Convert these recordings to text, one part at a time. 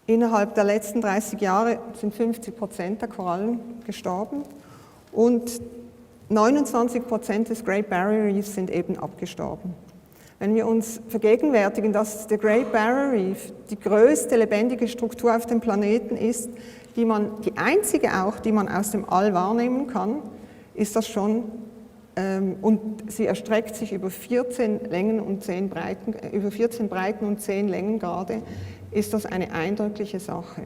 Innerhalb der letzten 30 Jahre sind 50% der Korallen gestorben und 29% des Great Barrier Reefs sind eben abgestorben. Wenn wir uns vergegenwärtigen, dass der Great Barrier Reef die größte lebendige Struktur auf dem Planeten ist, die einzige auch, die man aus dem All wahrnehmen kann, ist das schon, und sie erstreckt sich über 14 Breiten und 10 Längengrade, ist das eine eindrückliche Sache.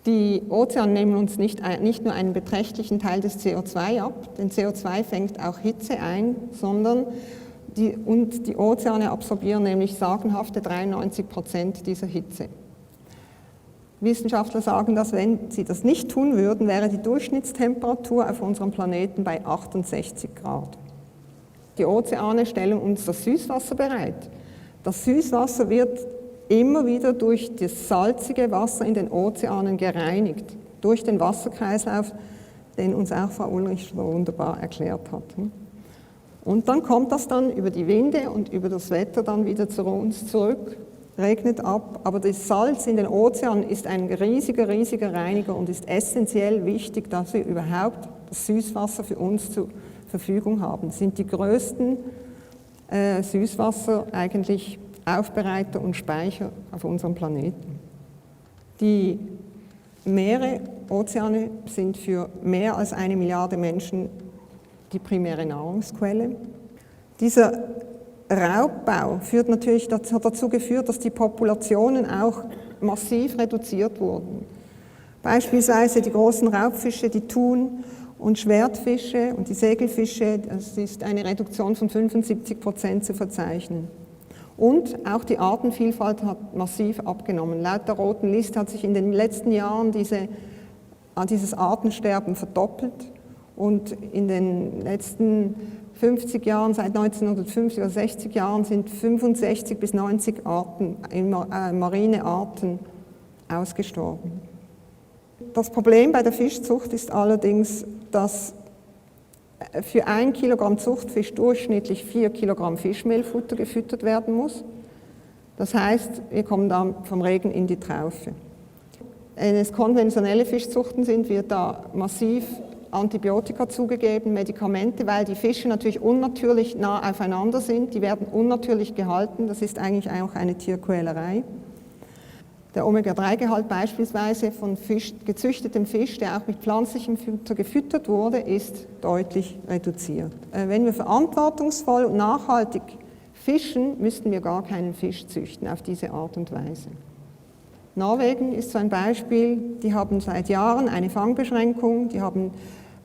Die Ozeane nehmen uns nicht nur einen beträchtlichen Teil des CO2 ab, denn CO2 fängt auch Hitze ein, sondern die Ozeane absorbieren nämlich sagenhafte 93% dieser Hitze. Wissenschaftler sagen, dass wenn sie das nicht tun würden, wäre die Durchschnittstemperatur auf unserem Planeten bei 68 Grad. Die Ozeane stellen uns das Süßwasser bereit. Das Süßwasser wird immer wieder durch das salzige Wasser in den Ozeanen gereinigt, durch den Wasserkreislauf, den uns auch Frau Ulrich so wunderbar erklärt hat. Und dann kommt das dann über die Winde und über das Wetter dann wieder zu uns zurück, regnet ab. Aber das Salz in den Ozeanen ist ein riesiger Reiniger und ist essentiell wichtig, dass wir überhaupt das Süßwasser für uns zur Verfügung haben. Das sind die größten Süßwasser eigentlich Aufbereiter und Speicher auf unserem Planeten. Die Meere, Ozeane sind für mehr als 1 Milliarde Menschen die primäre Nahrungsquelle. Dieser Raubbau hat dazu geführt, dass die Populationen auch massiv reduziert wurden. Beispielsweise die großen Raubfische, die Thun- und Schwertfische und die Segelfische, das ist eine Reduktion von 75% zu verzeichnen. Und auch die Artenvielfalt hat massiv abgenommen. Laut der Roten Liste hat sich in den letzten Jahren dieses Artensterben verdoppelt. Und in den letzten 50 Jahren, seit 1950 oder 60 Jahren, sind 65 bis 90 marine Arten ausgestorben. Das Problem bei der Fischzucht ist allerdings, dass für 1 Kilogramm Zuchtfisch durchschnittlich 4 Kilogramm Fischmehlfutter gefüttert werden muss. Das heißt, wir kommen dann vom Regen in die Traufe. Wenn es konventionelle Fischzuchten sind, wird da massiv Antibiotika zugegeben, Medikamente, weil die Fische natürlich unnatürlich nah aufeinander sind, die werden unnatürlich gehalten, das ist eigentlich auch eine Tierquälerei. Der Omega-3-Gehalt beispielsweise von gezüchtetem Fisch, der auch mit pflanzlichem Futter gefüttert wurde, ist deutlich reduziert. Wenn wir verantwortungsvoll und nachhaltig fischen, müssten wir gar keinen Fisch züchten auf diese Art und Weise. Norwegen ist so ein Beispiel, die haben seit Jahren eine Fangbeschränkung, die haben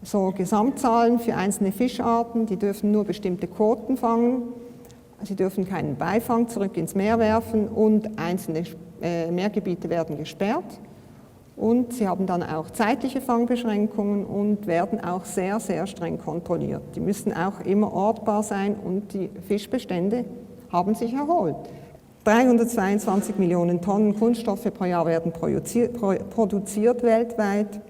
so Gesamtzahlen für einzelne Fischarten, die dürfen nur bestimmte Quoten fangen, sie dürfen keinen Beifang zurück ins Meer werfen und einzelne Meergebiete werden gesperrt. Und sie haben dann auch zeitliche Fangbeschränkungen und werden auch sehr, sehr streng kontrolliert. Die müssen auch immer ortbar sein und die Fischbestände haben sich erholt. 322 Millionen Tonnen Kunststoffe pro Jahr werden produziert weltweit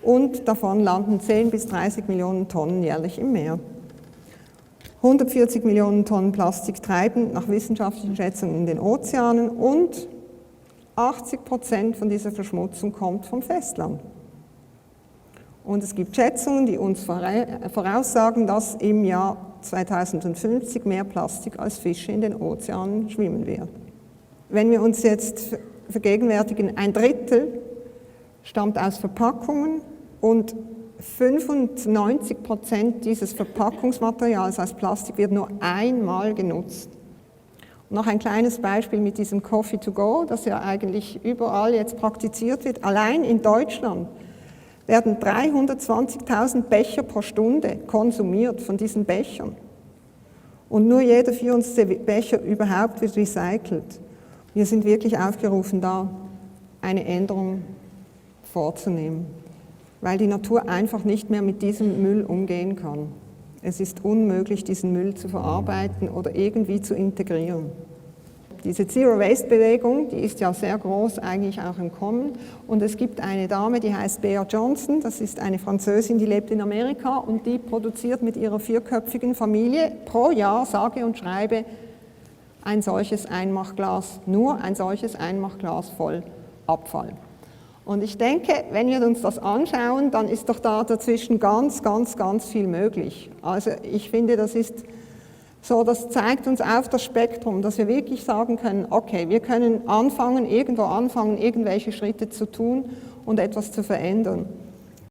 und davon landen 10 bis 30 Millionen Tonnen jährlich im Meer. 140 Millionen Tonnen Plastik treiben nach wissenschaftlichen Schätzungen in den Ozeanen und 80% von dieser Verschmutzung kommt vom Festland. Und es gibt Schätzungen, die uns voraussagen, dass im Jahr 2050 mehr Plastik als Fische in den Ozeanen schwimmen wird. Wenn wir uns jetzt vergegenwärtigen, 1/3 stammt aus Verpackungen und 95% dieses Verpackungsmaterials aus Plastik wird nur einmal genutzt. Und noch ein kleines Beispiel mit diesem Coffee to go, das ja eigentlich überall jetzt praktiziert wird. Allein in Deutschland werden 320.000 Becher pro Stunde konsumiert von diesen Bechern. Und nur jeder 4. Becher überhaupt wird recycelt. Wir sind wirklich aufgerufen, da eine Änderung vorzunehmen, weil die Natur einfach nicht mehr mit diesem Müll umgehen kann. Es ist unmöglich, diesen Müll zu verarbeiten oder irgendwie zu integrieren. Diese Zero-Waste-Bewegung, die ist ja sehr groß eigentlich auch im Kommen. Und es gibt eine Dame, die heißt Bea Johnson, das ist eine Französin, die lebt in Amerika und die produziert mit ihrer 4-köpfigen Familie pro Jahr, sage und schreibe, ein solches Einmachglas, nur ein solches Einmachglas voll. Abfall. Und ich denke, wenn wir uns das anschauen, dann ist doch da dazwischen ganz viel möglich. Also ich finde, das ist so, das zeigt uns auf das Spektrum, dass wir wirklich sagen können, okay, wir können irgendwo anfangen, irgendwelche Schritte zu tun und etwas zu verändern.